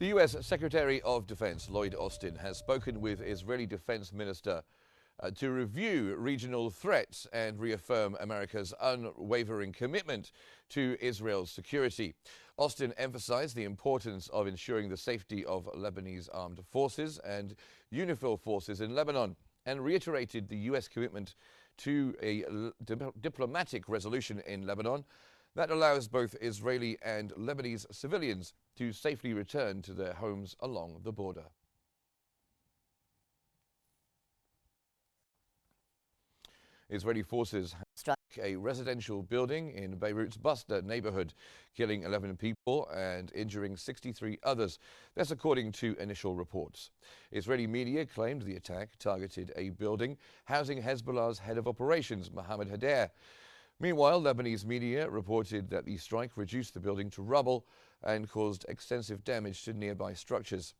The U.S. Secretary of Defense Lloyd Austin has spoken with Israeli Defense Minister to review regional threats and reaffirm America's unwavering commitment to Israel's security. Austin emphasized the importance of ensuring the safety of Lebanese armed forces and UNIFIL forces in Lebanon, and reiterated the U.S. commitment to a diplomatic resolution in Lebanon that allows both Israeli and Lebanese civilians to safely return to their homes along the border. Israeli forces struck a residential building in Beirut's Buster neighborhood, killing 11 people and injuring 63 others. That's according to initial reports. Israeli media claimed the attack targeted a building housing Hezbollah's head of operations, Mohammed Hader. Meanwhile, Lebanese media reported that the strike reduced the building to rubble and caused extensive damage to nearby structures.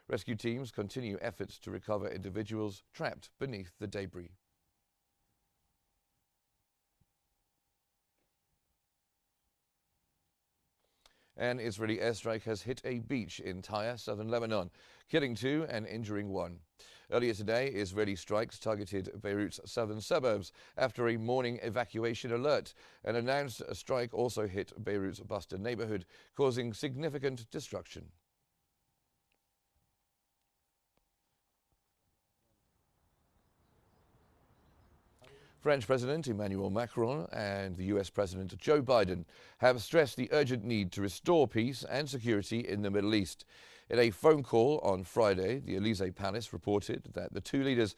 Rescue teams continue efforts to recover individuals trapped beneath the debris. An Israeli airstrike has hit a beach in Tyre, southern Lebanon, killing 2 and injuring 1. Earlier today, Israeli strikes targeted Beirut's southern suburbs after a morning evacuation alert. An announced strike also hit Beirut's Buster neighborhood, causing significant destruction. French President Emmanuel Macron and the US President Joe Biden have stressed the urgent need to restore peace and security in the Middle East. In a phone call on Friday, the Elysee Palace reported that the two leaders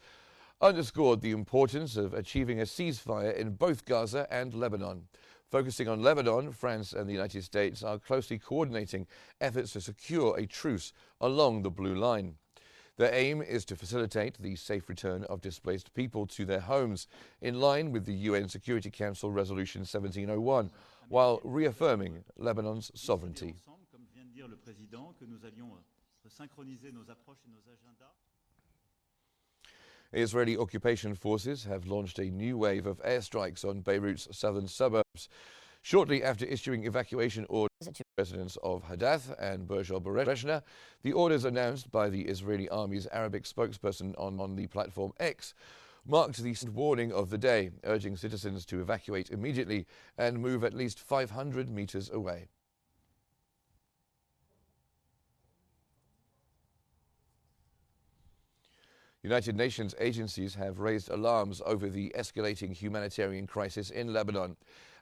underscored the importance of achieving a ceasefire in both Gaza and Lebanon. Focusing on Lebanon, France and the United States are closely coordinating efforts to secure a truce along the Blue Line. Their aim is to facilitate the safe return of displaced people to their homes, in line with the UN Security Council Resolution 1701, while reaffirming Lebanon's sovereignty. Israeli occupation forces have launched a new wave of airstrikes on Beirut's southern suburbs, shortly after issuing evacuation orders to residents of Hadath and Burj al-Bereshna. The orders announced by the Israeli Army's Arabic spokesperson on the platform X marked the warning of the day, urging citizens to evacuate immediately and move at least 500 meters away. United Nations agencies have raised alarms over the escalating humanitarian crisis in Lebanon.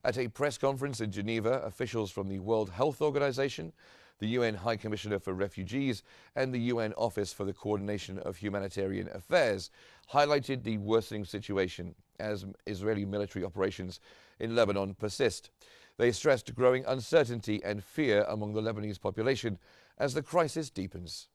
At a press conference in Geneva, officials from the World Health Organization, the UN High Commissioner for Refugees, and the UN Office for the Coordination of Humanitarian Affairs highlighted the worsening situation as Israeli military operations in Lebanon persist. They stressed growing uncertainty and fear among the Lebanese population as the crisis deepens.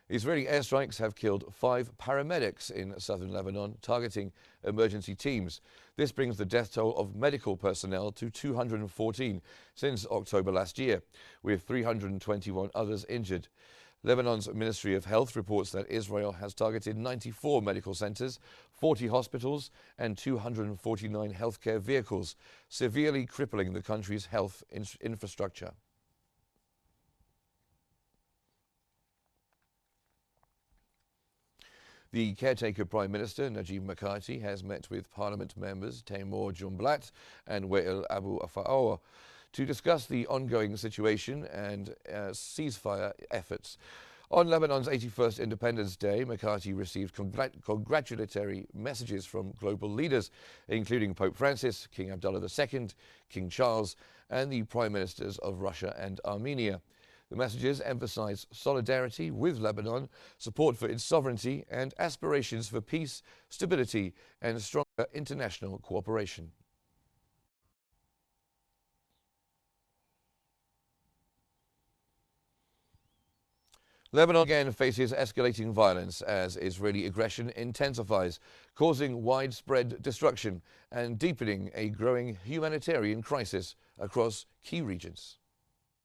Israeli airstrikes have killed 5 paramedics in southern Lebanon, targeting emergency teams. This brings the death toll of medical personnel to 214 since October last year, with 321 others injured. Lebanon's Ministry of Health reports that Israel has targeted 94 medical centers, 40 hospitals, and 249 healthcare vehicles, severely crippling the country's health infrastructure. The caretaker Prime Minister, Najib Mikati, has met with Parliament members Taimour Jumblat and Wael Abu Afa'or to discuss the ongoing situation and ceasefire efforts. On Lebanon's 81st Independence Day, Mikati received congratulatory messages from global leaders, including Pope Francis, King Abdullah II, King Charles, and the Prime Ministers of Russia and Armenia. The messages emphasize solidarity with Lebanon, support for its sovereignty, and aspirations for peace, stability, and stronger international cooperation. Lebanon again faces escalating violence as Israeli aggression intensifies, causing widespread destruction and deepening a growing humanitarian crisis across key regions.